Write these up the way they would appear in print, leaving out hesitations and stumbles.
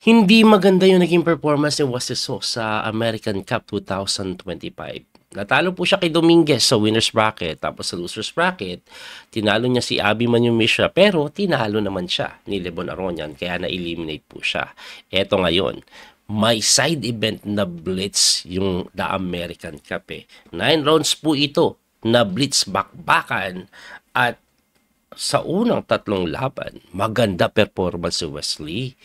Hindi maganda yung naging performance ni Wasiso sa American Cup 2025. Natalo po siya kay Dominguez sa winner's bracket, tapos sa loser's bracket, tinalo niya si Abby Manumisha, pero tinalo naman siya ni Lebon Aronian, kaya na-eliminate po siya. Eto ngayon, may side event na blitz yung The American Cup eh. 9 rounds po ito na blitz bakbakan, at sa unang tatlong laban, maganda performance si Wesley.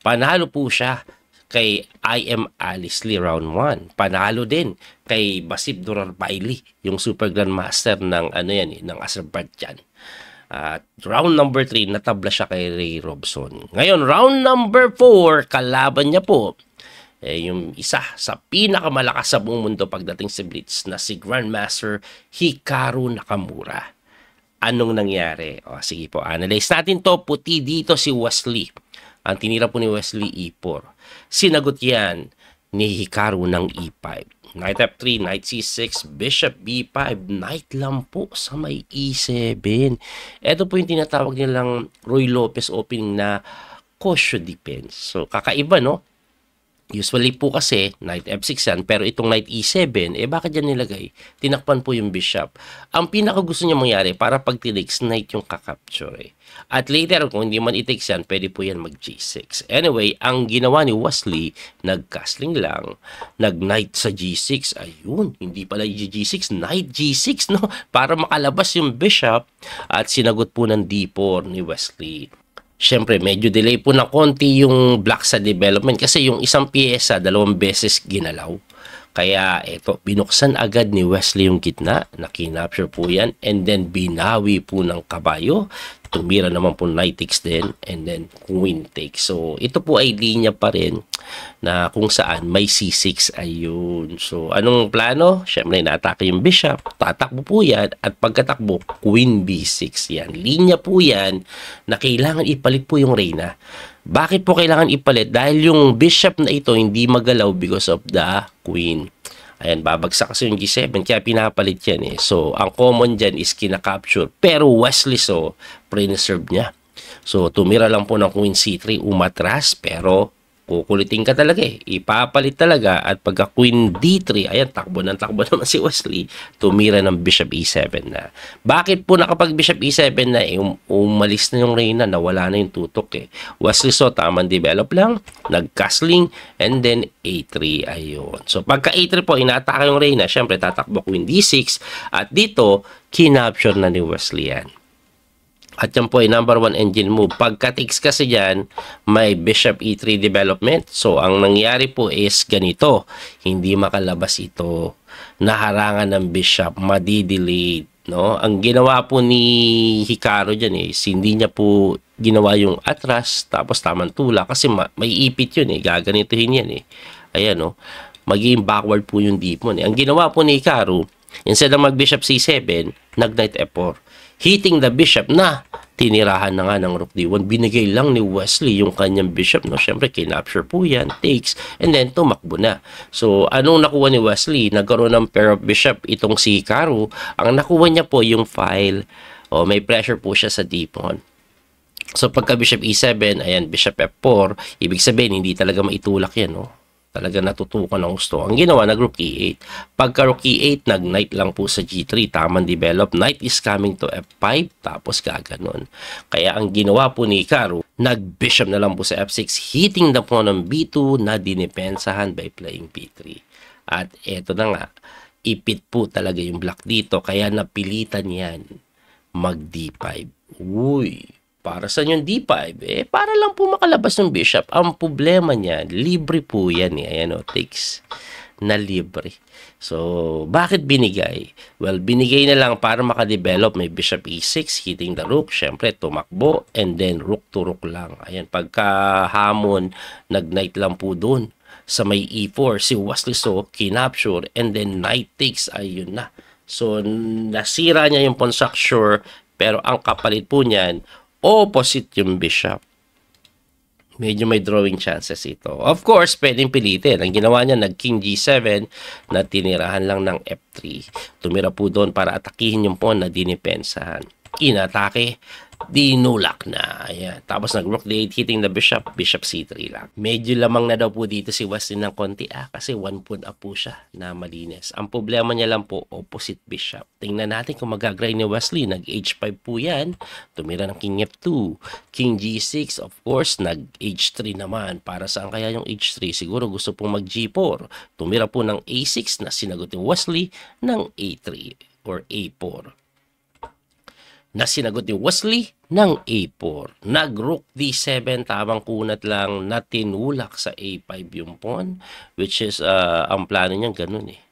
Panalo po siya kay I.M. Alice Lee round 1. Panalo din kay Basib Durar Bailey, yung Super Grandmaster ng ng Azerbaijan. At round number 3, natabla siya kay Ray Robson. Ngayon, round number 4, kalaban niya po yung isa sa pinakamalakas sa buong mundo pagdating sa blitz na si Grandmaster Hikaru Nakamura. Anong nangyari? Sige po, analyze natin to. Puti dito si Wesley. Ang tinira po ni Wesley, E4. Sinagot yan ni Hikaru ng E5. Knight F3, Knight C6, Bishop B5, Knight lang po sa may E7. Ito po yung tinatawag nilang Roy Lopez opening na Kosho defense. So, kakaiba, no? Usually po kasi, Knight F6 yan, pero itong Knight E7, bakit yan nilagay? Tinakpan po yung Bishop. Ang pinaka gusto niya mangyari, para pag tinakes, Knight yung kakapture eh. At later, kung hindi man i-takes yan, pwede po yan mag G6. Anyway, ang ginawa ni Wesley, nag-castling lang, nag-Knight sa G6, ayun, hindi pala G6, Knight G6, no? Para makalabas yung Bishop, at sinagot po ng D4 ni Wesley. Siyempre, medyo delay po na konti yung black sa development kasi yung isang piyesa, 2 beses ginalaw. Kaya ito, binuksan agad ni Wesley yung gitna, nakinapture po yan, and then binawi po ng kabayo. Tumira naman po knight takes din, and then queen takes. So, ito po ay linya pa rin na kung saan may C6, ayun. So, anong plano? Siyempre, na-atake yung bishop, tatakbo po yan, at pagkatakbo, queen B6 yan. Linya po yan na kailangan ipalit po yung reyna. Bakit po kailangan ipalit? Dahil yung bishop na ito hindi magalaw because of the queen. Ayan, babagsak kasi yung G7, kaya pinapalit yan eh. So, ang common dyan is kinakapture. Pero Wesley, so, pre-reserve niya. So, tumira lang po ng Queen C3, umatras, pero kukulitin ka talaga eh. Ipapalit talaga, at pagka Queen D3, ayan, takbo naman si Wesley, tumira ng Bishop E7 na. Bakit po nakapag Bishop E7 na umalis na yung reyna, nawala na yung tutok eh. Wesley, so, tamang develop lang, nag-castling, and then A3, ayun. So, pagka A3 po, inaatake yung reyna, syempre, tatakbo Queen D6, at dito, kinapture na ni Wesley yan. At yan po ay number 1 engine move. Pagka-takes kasi dyan, may Bishop E3 development. So, ang nangyari po is ganito. Hindi makalabas ito. Naharangan ng Bishop. Madidelete. No? Ang ginawa po ni Hikaru dyan is, hindi niya po ginawa yung atras, tapos tamang tula. Kasi may ipit yun eh. Gaganituhin yan eh. Ayan no. Magiging backward po yung demon eh. Ang ginawa po ni Hikaru, instead ng mag-Bishop C7, nag-Knight F4. Hitting the bishop na tinirahan na nga ng Rook D1. Binigay lang ni Wesley yung kanyang bishop. No? Siyempre, kinapture po yan, takes, and then tumakbo na. So, anong nakuha ni Wesley? Nagkaroon ng pair of bishop itong si Hikaru. Ang nakuha niya po yung file. May pressure po siya sa D-pawn. So, pagka bishop E7, ayan, bishop F4, ibig sabihin, hindi talaga maitulak yan, no? Talaga natutukan ng gusto. Ang ginawa, nag-Rook E8. Pagka Rook E8, nag-Knight lang po sa G3. Tamang develop. Knight is coming to F5. Tapos gaganon. Kaya ang ginawa po ni Hikaru, nag-Bishop na lang po sa F6. Hitting the pawn ng B2 na dinipensahan by playing B3. At eto na nga. Ipit po talaga yung black dito. Kaya napilitan yan mag-D5. Uy! Para sa yung D5, para lang po makalabas ng bishop. Ang problema niya, libre po yan eh. Ayan o, takes na libre. So, bakit binigay? Well, binigay na lang para makadevelop. May bishop E6, hitting the rook. Siyempre, tumakbo. And then, rook to rook lang. Ayan, pagka hamon, nag-knight lang po dun. Sa may E4, si Wesley so, kinapture. And then, knight takes, ayun na. So, nasira niya yung pawn structure. Pero ang kapalit po niyan, opposite yung bishop. Medyo may drawing chances ito. Of course, pwedeng pilitin. Ang ginawa niya, nag-King G7 na tinirahan lang ng F3. Tumira po doon para atakihin yung pawn na dinipensahan. inatake, dinulak na. Ayan. Tapos nag-rook d8 hitting the bishop, bishop c3 lang. Medyo lamang na daw po dito si Wesley ng konti kasi 1 pawn up po siya na malinis. Ang problema niya lang po, opposite bishop. Tingnan natin kung mag-grind ni Wesley. Nag-h5 po yan. Tumira ng king f2. King g6, of course, nag-h3 naman. Para saan kaya yung h3? Siguro gusto pong mag-g4. Tumira po ng a6 na sinagot ni Wesley ng a3 or a4. Na sinagot ni Wesley ng a4. Nag-rook d7, tamang kunat lang na tinulak sa a5 yung pawn, which is, ang plano niyan ganun eh.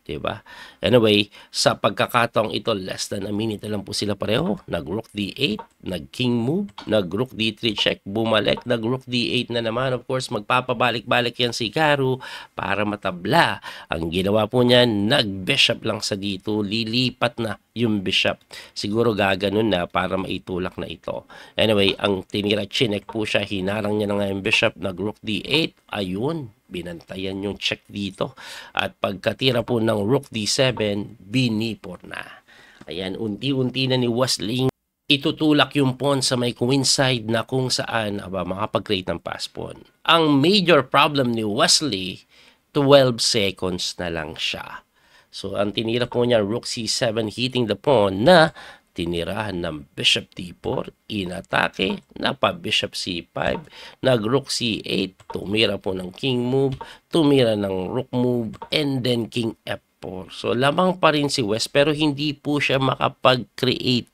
Diba? Anyway, sa pagkakataong ito, less than a minute lang po sila pareho. Nag-rook d8, nag-king move, nag-rook d3 check, bumalik, nag-rook d8 na naman. Of course, magpapabalik-balik yan si Hikaru para matabla. Ang ginawa po niya, nag-bishop lang sa dito, lilipat na yung bishop. Siguro gaganon na para maitulak na ito. Anyway, ang tinira, chinek po siya, hinarang niya na nga yung bishop, nag-rook d8, ayun, binantayan yung check dito. At pagkatira po ng rook d7, binipor na. Ayan, unti-unti na ni Wesley itutulak yung pawn sa may queen side na kung saan makapag-create ng pass pawn. Ang major problem ni Wesley, 12 seconds na lang siya. So, ang tinira po niya, rook c7 hitting the pawn na tinirahan ng bishop d4, inatake, napa-bishop c5, nag-rook c8, tumira po ng king move, tumira ng rook move, and then king f4. So, lamang pa rin si West, pero hindi po siya makapag-create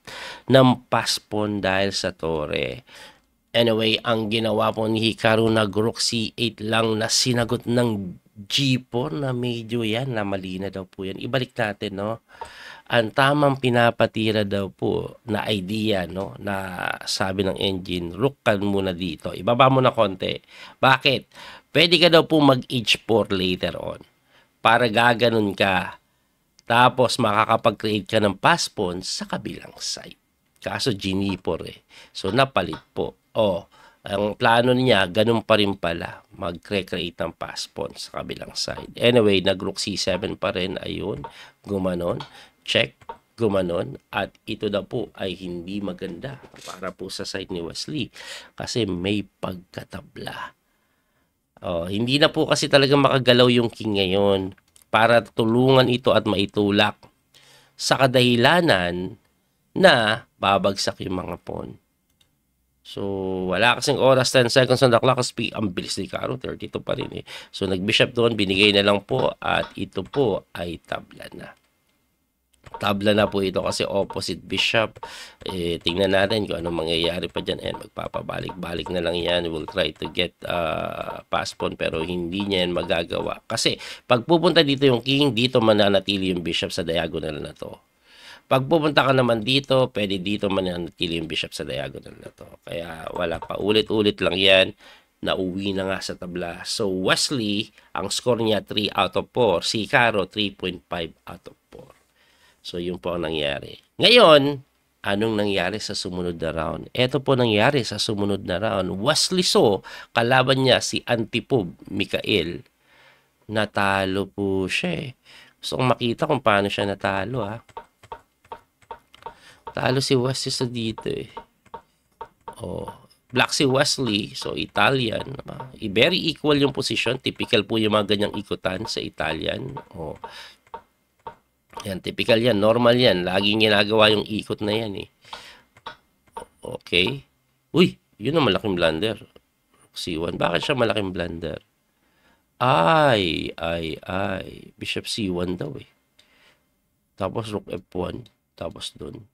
ng pass pawn dahil sa tore. Anyway, ang ginawa po ni Hikaru, nag-rook c8 lang na sinagot ng g4 na medyo yan, na mali na daw po yan. Ibalik natin, no? Ang tamang pinapatira daw po na idea, no, na sabi ng engine, rook ka muna dito. Ibaba mo na konti. Bakit? Pwede ka daw po mag-h4 later on. Para gaganon ka. Tapos makakapag-create ka ng pass pawn sa kabilang side. Kaso G4 eh. So napalit po. Ang plano niya, ganun pa rin pala. Mag-create ng pass pawn sa kabilang side. Anyway, nag-rook c7 pa rin. Ayun, gumanon. Check, gumanon, at ito na po ay hindi maganda para po sa side ni Wesley kasi may pagkatabla. Hindi na po kasi talaga makagalaw yung king ngayon para tulungan ito at maitulak sa kadahilanan na babagsak yung mga pawn. So, wala kasing oras, 10 seconds on the clock. Ang bilis ni Hikaru, 32 pa rin eh. So, nag-bishop doon, binigay na lang po at ito po ay tabla na. Tabla na po ito kasi opposite bishop. Tingnan natin kung anong mangyayari pa dyan. Magpapabalik-balik na lang yan. We'll try to get pass pawn pero hindi niya yan magagawa. Kasi pag pupunta dito yung king, dito mananatili yung bishop sa diagonal na to. Pag pupunta ka naman dito, pwede dito mananatili yung bishop sa diagonal na to. Kaya wala pa. Ulit-ulit lang yan. Nauwi na nga sa tabla. So Wesley, ang score niya 3 out of 4. Si Hikaru, 3.5 out of 4. So, yun po ang nangyari. Ngayon, anong nangyari sa sumunod na round? Ito po nangyari sa sumunod na round. Wesley So, kalaban niya si Antipov Mikhail. Natalo po siya eh. Gusto kong makita kung paano siya natalo ha. Talo si Wesley So dito eh. Black si Wesley. So, Italian. Very equal yung position. Typical po yung mga ganyang ikutan sa Italian. Yan, typical yan. Normal yan. Laging ginagawa yung ikot na yan eh. Okay. Uy, yun ang malaking blunder. C1. Bakit siya malaking blunder? Ay. Bishop C1 daw eh. Tapos rook F1. Tapos dun.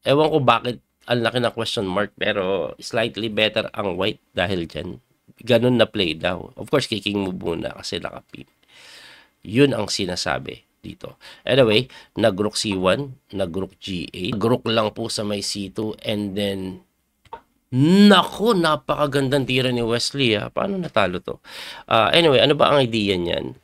Ewan ko bakit ang laki na question mark. Pero slightly better ang white dahil dyan. Ganun na play daw. Of course, kicking move muna kasi nakapin. Yun ang sinasabi dito. Anyway, nag-rook C1, nag-rook G8, nag-rook lang po sa may C2, and then, naku, napakagandang tira ni Wesley. Paano natalo to? Anyway, ano ba ang idea niyan?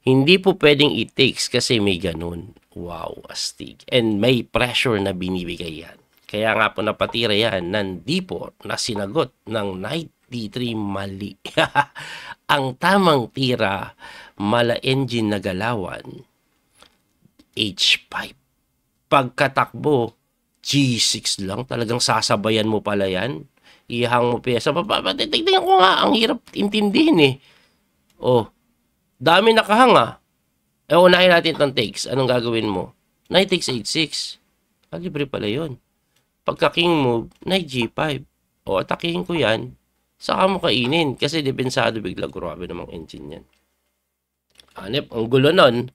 Hindi po pwedeng i-takes kasi may ganun. Wow, astig. And may pressure na binibigay yan. Kaya nga po napatira yan ng D4 na sinagot ng knight D3 mali. Ang tamang tira, mala engine na galawan, H5. Pagkatakbo, G6 lang. Talagang sasabayan mo pala yan. Ihang mo pyesa. Tignan ko nga, ang hirap intindihin eh. Oh, dami nakahanga. Unahin natin itong takes. Anong gagawin mo? Knight takes h6. Libre pala yun. Pagka king move, knight g5. Atakihin ko yan. Saka mo kainin. Kasi depensado bigla. Grabe namang engine yan. Hanep, ang gulo nun.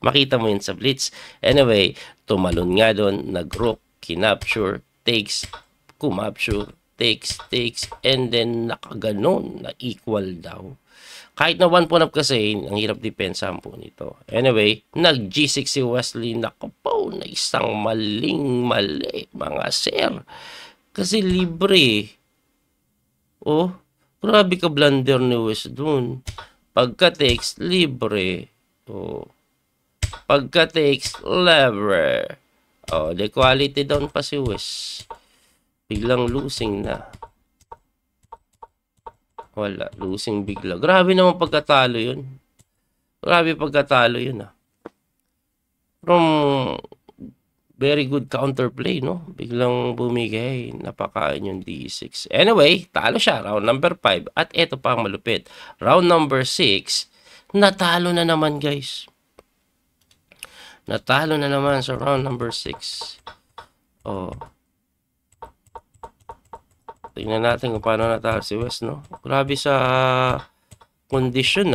Makita mo yun sa blitz. Anyway, tumalon nga doon. Nag-rook, kinapture, takes, kumapture, takes, and then nakaganon na equal daw. Kahit na one pawn up kasi, ang hirap depensahan po nito. Anyway, nag G6 si Wesley. Naku po, na isang maling-mali, mga sir. Kasi libre. Grabe ka blunder ni Wes dun. Pagka-takes, libre. Pagka-takes, libre. The quality down pa si Wes. Biglang losing na. Wala, losing bigla. Grabe naman pagkatalo yun. Grabe pagkatalo yun From very good counterplay, no? Biglang bumigay. Napakain yung D6. Anyway, talo siya. Round number 5. At eto pa ang malupit. Round number 6. Natalo na naman, guys. Natalo na naman sa round number 6. Tingnan natin kung paano natalo si Wes, no? Grabe sa condition,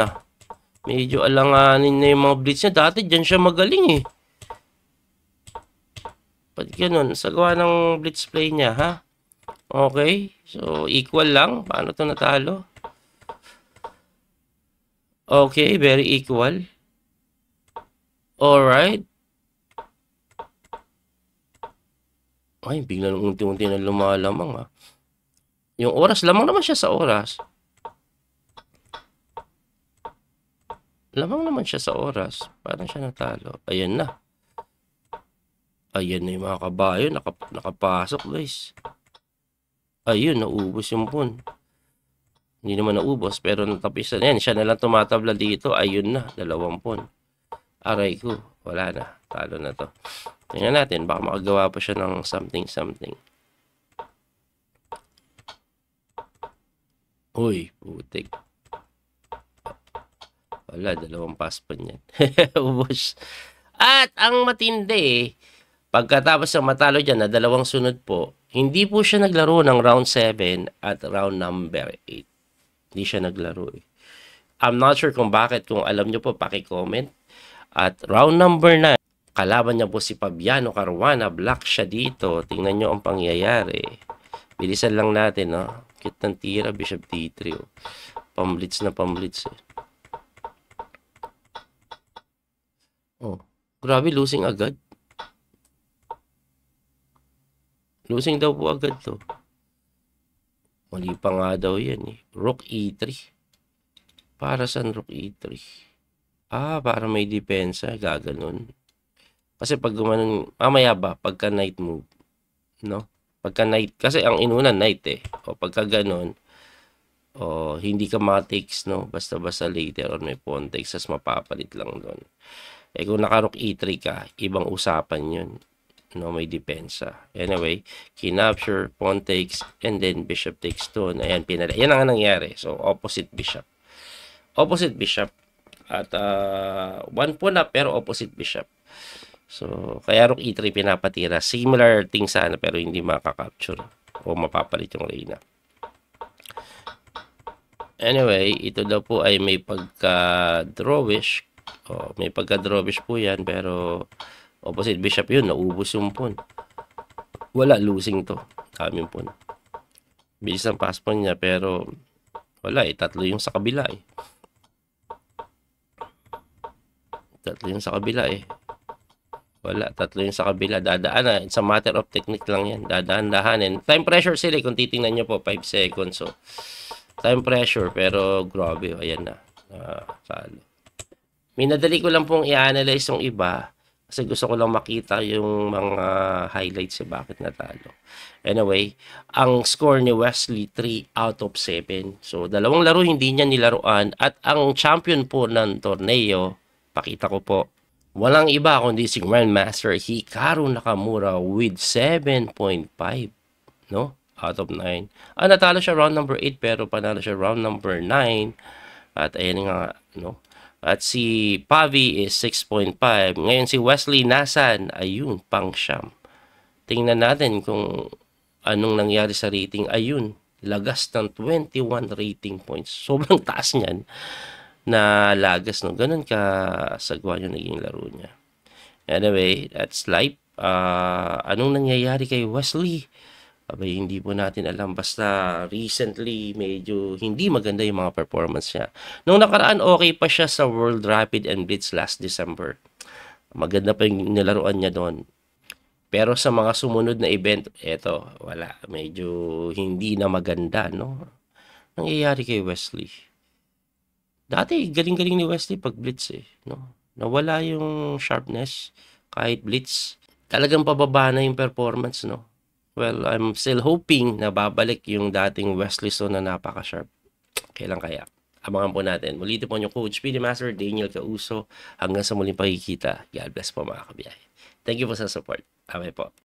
Medyo alanganin na yung mga blitz niya. Dati dyan siya magaling, Ba't ganun? Sa gawa ng blitz play niya, ha? Okay. So, equal lang. Paano to natalo? Okay, very equal. Alright. Ay, bigla nung unti-unti na lumalamang, Yung oras, lamang naman siya sa oras. Lamang naman siya sa oras. Parang siya natalo. Ayan na. Ayan na yung mga kabayo. Nakapasok, guys. Ayun, naubos yung pawn. Hindi naman naubos, pero natapisan. Ayan, siya na lang tumatabla dito. Ayun na, 2 pawn. Aray ko. Wala na. Talo na to. Tingnan natin. Baka makagawa pa siya ng something. Uy, putik. Wala, 2 pass pa niyan. Ubos. At ang matindi, pagkatapos ng matalo dyan na 2 sunod po, hindi po siya naglaro ng round 7 at round number 8. Hindi siya naglaro I'm not sure kung bakit. Kung alam nyo po, paki-comment. At round number 9, kalaban niya po si Fabiano Caruana. Black siya dito. Tingnan nyo ang pangyayari. Bilisan lang natin, Cute ng tira, Bishop D3. Pamblitz na pamblitz. Grabe, losing agad. Losing daw po agad to. Mali pa nga daw yan Rook E3. Para saan Rook E3? Para may depensa. Gaganon. Kasi pag gumanon, mamaya ba, pagka knight move, no? Pagka knight, kasi ang inuna knight pagka ganon, hindi ka matikes, no? Basta-basta later on may pawn takes, as mapapalit lang doon. Kung naka-rook e3 ka, ibang usapan yun. No, may depensa. Anyway, kinapture, pawn takes, and then bishop takes 2. Ayan, yan ang nangyari. So, opposite bishop. Opposite bishop. At one pawn up, pero opposite bishop. So, kaya rook e3 pinapatira. Similar thing sana, pero hindi makaka-capture o mapapalit yung reyna. Anyway, ito daw po ay may pagka-drawish. May pagka-drawish po yan, pero opposite bishop yun, naubos yung pawn. Wala, losing to. Kaming pawn. Bilis ang pass pawn niya, pero wala 3 yung sa kabila Tatlo yung sa kabila Wala, 3 yung sa kabila. Dadaan na. It's a matter of technique lang yan. Dadaan-dahanin. Time pressure sila. Kung titingnan nyo po, 5 seconds. So, time pressure. Pero, grabe. Ayan na. Talo. Minadali ko lang pong i-analyze yung iba. Kasi gusto ko lang makita yung mga highlights bakit natalo. Anyway, ang score ni Wesley, 3 out of 7. So, 2 laro hindi niya nilaruan. At ang champion po ng torneo, pakita ko po. Walang iba kundi si Grandmaster Hikaru Nakamura with 7.5, no? Out of 9. Natalo siya round number 8 pero panalo siya round number 9. At ayan nga, no? At si Pavi is 6.5. Ngayon si Wesley Nasan, ayun, pang siyam. Tingnan natin kung anong nangyari sa rating. Ayun, lagas ng 21 rating points. Sobrang taas niyan na lagas, no? Ganun ka sagwa yung naging laro niya. Anyway, that's life. Anong nangyayari kay Wesley? Abay, hindi po natin alam. Basta recently, medyo hindi maganda yung mga performance niya. Nung nakaraan, okay pa siya sa World Rapid and Blitz last December. Maganda pa yung nilaruan niya doon. Pero sa mga sumunod na event, eto, wala. Medyo hindi na maganda, no? Nangyayari kay Wesley. Dati, galing-galing ni Wesley pag blitz eh, no? Nawala yung sharpness kahit blitz. Talagang pababa na yung performance, no? Well, I'm still hoping na babalik yung dating Wesley So na napaka-sharp. Kailan kaya? Abangan po natin. Muli po yung Coach PD Master Daniel Causo. Hanggang sa muling pagkikita. God bless po mga kabiyahe. Thank you po sa support. Amay po.